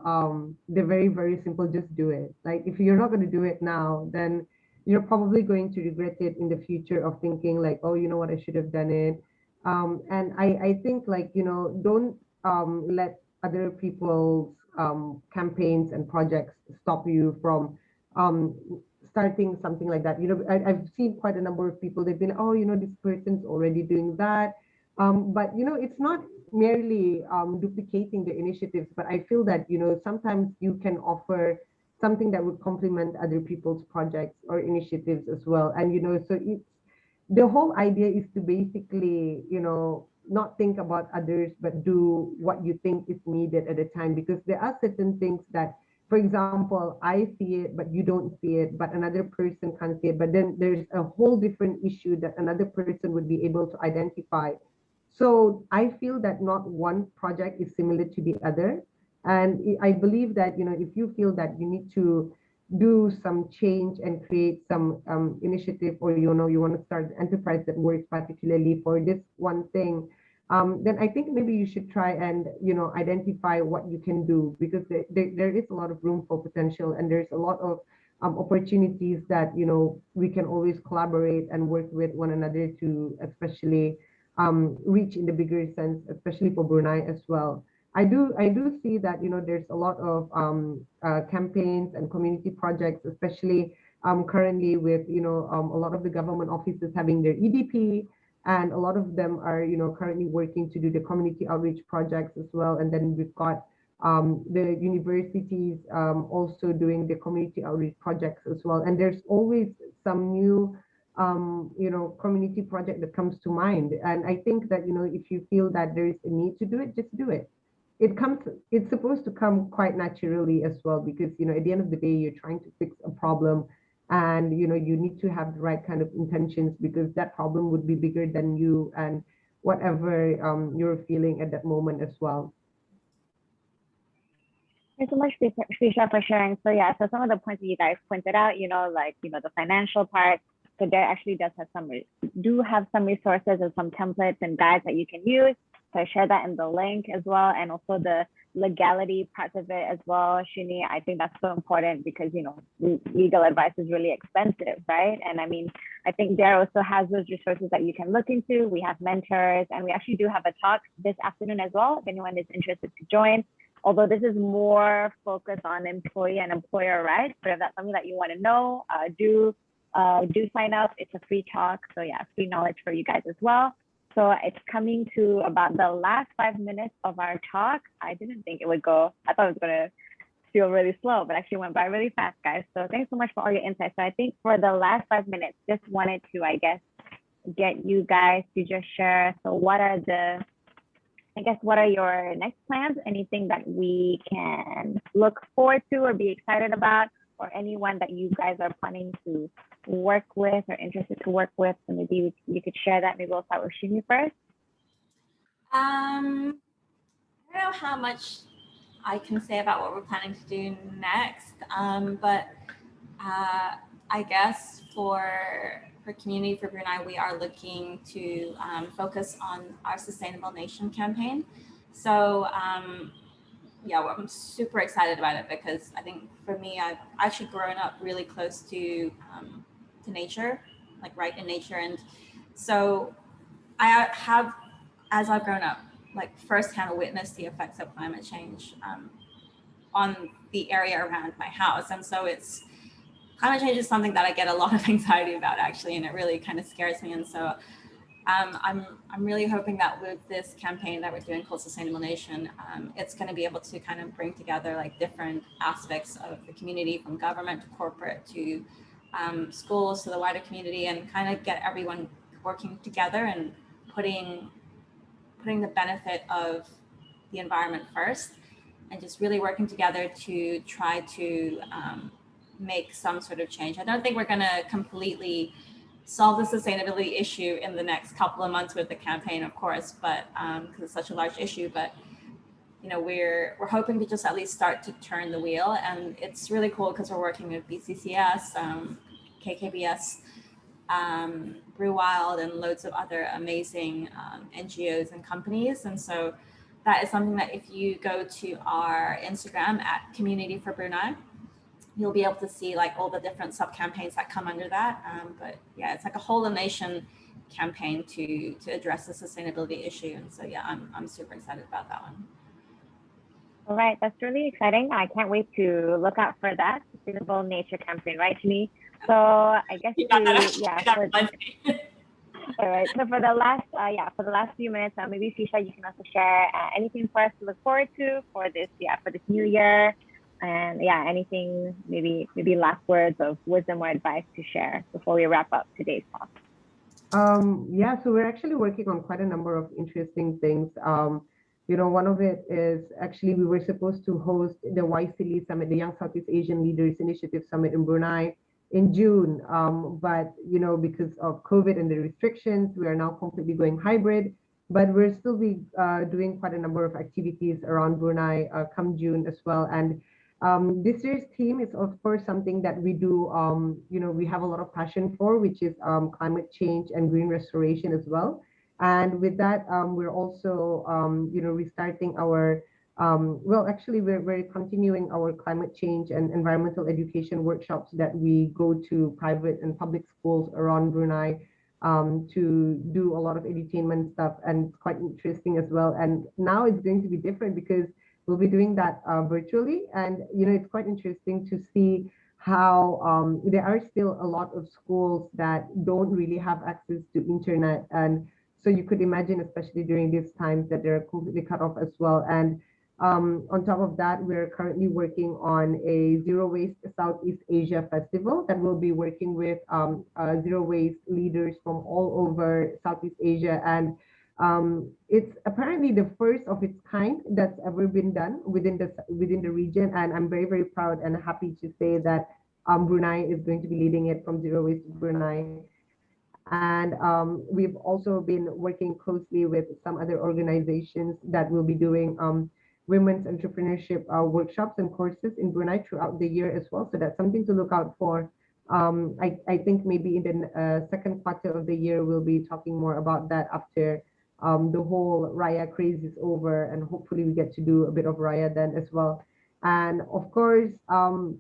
they're very, very simple, just do it. Like if you're not going to do it now, then you're probably going to regret it in the future of thinking like, oh, you know what, I should have done it. And I think like, don't let other people's campaigns and projects stop you from starting something like that. I've seen quite a number of people, they've been, oh, this person's already doing that. But it's not merely duplicating the initiatives, but I feel that sometimes you can offer something that would complement other people's projects or initiatives as well. And so it's the whole idea is to basically not think about others, but do what you think is needed at the time, because there are certain things that, for example, I see it, but you don't see it, but another person can't see it. But then there's a whole different issue that another person would be able to identify. So I feel that not one project is similar to the other. And I believe that, if you feel that you need to do some change and create some initiative, or, you want to start an enterprise that works particularly for this one thing, then I think maybe you should try and, identify what you can do, because there is a lot of room for potential, and there's a lot of opportunities that, we can always collaborate and work with one another to especially reach in the bigger sense, especially for Brunei as well. I do see that there's a lot of campaigns and community projects, especially currently with a lot of the government offices having their EDP, and a lot of them are currently working to do the community outreach projects as well. And then we've got the universities also doing the community outreach projects as well. And there's always some new community project that comes to mind. And I think that, if you feel that there is a need to do it, just do it. It's supposed to come quite naturally as well, because, at the end of the day, you're trying to fix a problem, and, you need to have the right kind of intentions, because that problem would be bigger than you and whatever you're feeling at that moment as well. Thanks so much, Fisha, for sharing. So so some of the points that you guys pointed out, the financial part. So there actually does have some resources and some templates and guides that you can use. So I share that in the link as well, and also the legality parts of it as well. Shinny, I think that's so important, because legal advice is really expensive, right? And I mean, I think there also has those resources that you can look into. We have mentors, and we actually do have a talk this afternoon as well, if anyone is interested to join. Although this is more focused on employee and employer rights, but if that's something that you want to know, do sign up. It's a free talk, so free knowledge for you guys as well. So it's coming to about the last 5 minutes of our talk. I didn't think it would go. I thought it was going to feel really slow, but actually went by really fast, guys. So thanks so much for all your insights. So I think for the last 5 minutes, just wanted to, get you guys to just share. So what are your next plans? Anything that we can look forward to or be excited about, or anyone that you guys are planning to work with or interested to work with? So maybe you could share that. Maybe we'll start with Shinny first. I don't know how much I can say about what we're planning to do next, but I guess for Community for Brunei, we are looking to focus on our Sustainable Nation campaign. So I'm super excited about it, because I think for me, I've actually grown up really close to nature, like right in nature. And so I have, as I've grown up, like firsthand witnessed the effects of climate change on the area around my house. And so climate change is something that I get a lot of anxiety about, actually, and it really kind of scares me. And so I'm really hoping that with this campaign that we're doing called Sustainable Nation, it's going to be able to kind of bring together like different aspects of the community, from government to corporate to schools to the wider community, and kind of get everyone working together and putting the benefit of the environment first, and just really working together to try to make some sort of change. I don't think we're going to completely solve the sustainability issue in the next couple of months with the campaign, of course, but because it's such a large issue. But we're hoping to just at least start to turn the wheel, and it's really cool because we're working with BCCS, KKBS, Brew Wild, and loads of other amazing NGOs and companies. And so that is something that if you go to our Instagram at Community for Brunei, you'll be able to see like all the different sub campaigns that come under that. But yeah, it's like a whole nation campaign to address the sustainability issue. And so yeah, I'm super excited about that one. All right, that's really exciting. I can't wait to look out for that sustainable nature campaign, right, Shinny? So I guess all right. So for the last few minutes, maybe Fisha, you can also share anything for us to look forward to for this new year, and anything maybe last words of wisdom or advice to share before we wrap up today's talk. So we're actually working on quite a number of interesting things. One of it is actually we were supposed to host the YSEALI Summit, the Young Southeast Asian Leaders Initiative Summit in Brunei in June. But, because of COVID and the restrictions, we are now completely going hybrid, but we're still doing quite a number of activities around Brunei come June as well. And this year's theme is, of course, something that we do, we have a lot of passion for, which is climate change and green restoration as well. And with that, we're also, restarting our, we're continuing our climate change and environmental education workshops that we go to private and public schools around Brunei to do a lot of edutainment stuff, and it's quite interesting as well. And now it's going to be different because we'll be doing that virtually. And, it's quite interesting to see how there are still a lot of schools that don't really have access to internet. And so you could imagine, especially during these times, that they're completely cut off as well. And on top of that, we're currently working on a Zero Waste Southeast Asia Festival that will be working with zero waste leaders from all over Southeast Asia. And it's apparently the first of its kind that's ever been done within the region. And I'm very, very proud and happy to say that Brunei is going to be leading it from Zero Waste Brunei. And we've also been working closely with some other organizations that will be doing women's entrepreneurship workshops and courses in Brunei throughout the year as well. So that's something to look out for. I think maybe in the second quarter of the year, we'll be talking more about that after the whole Raya craze is over, and hopefully we get to do a bit of Raya then as well. And of course, our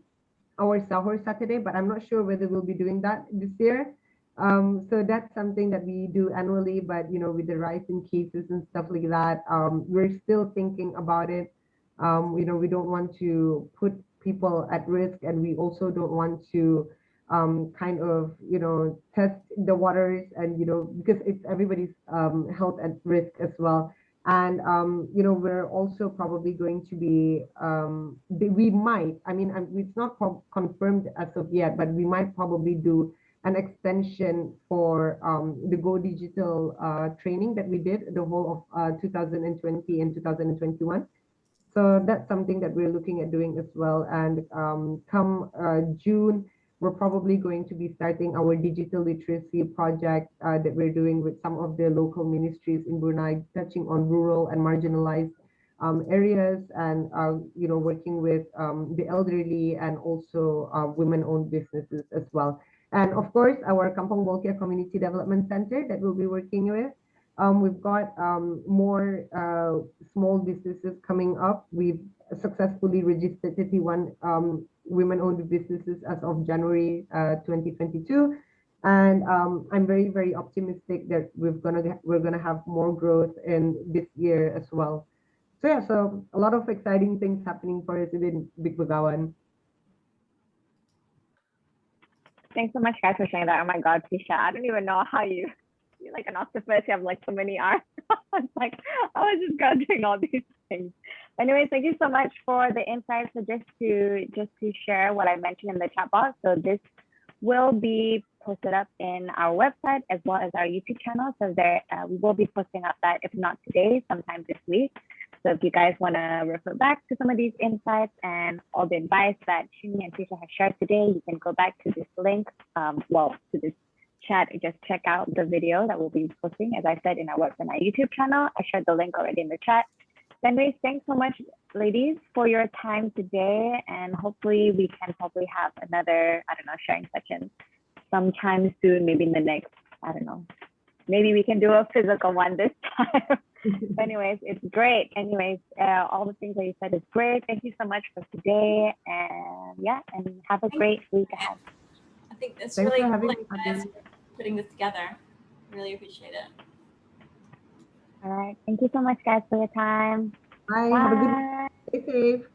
Sahur Saturday, but I'm not sure whether we'll be doing that this year. So that's something that we do annually, but with the rise in cases and stuff like that, we're still thinking about it. We don't want to put people at risk, and we also don't want to test the waters, and because it's everybody's health at risk as well. And we're also probably going to be we might, it's not confirmed as of yet, but we might probably do an extension for the Go Digital training that we did the whole of 2020 and 2021. So that's something that we're looking at doing as well. And come June, we're probably going to be starting our digital literacy project that we're doing with some of the local ministries in Brunei, touching on rural and marginalized areas, and working with the elderly and also women-owned businesses as well. And of course, our Kampong Bolkiah Community Development Center that we'll be working with. We've got more small businesses coming up. We've successfully registered 51 women-owned businesses as of January 2022. And I'm very, very optimistic that we're gonna have more growth in this year as well. So yeah, so a lot of exciting things happening for us within Big BWN. Thanks so much, guys, for sharing that. Oh my God, Fisha, I don't even know how you're like an octopus. You have like so many arms. It's like, I was just doing all these things. Anyways, thank you so much for the insights. So just to share what I mentioned in the chat box. So this will be posted up in our website as well as our YouTube channel. So there we will be posting up that, if not today, sometime this week. So if you guys want to refer back to some of these insights and all the advice that Shinny and Tisha have shared today, you can go back to this link, to this chat and just check out the video that we'll be posting, as I said, in our website and our YouTube channel. I shared the link already in the chat. Anyways, thanks so much, ladies, for your time today. And hopefully we can probably have another, sharing session sometime soon, maybe in the next, maybe we can do a physical one this time. Anyways, it's great. Anyways, all the things that you said is great. Thank you so much for today. And and have a great week ahead. I think it's Thanks really for cool having that me, you guys Fatin. are putting this together. Really appreciate it. All right. Thank you so much, guys, for your time. Bye. Have a good day. Stay safe.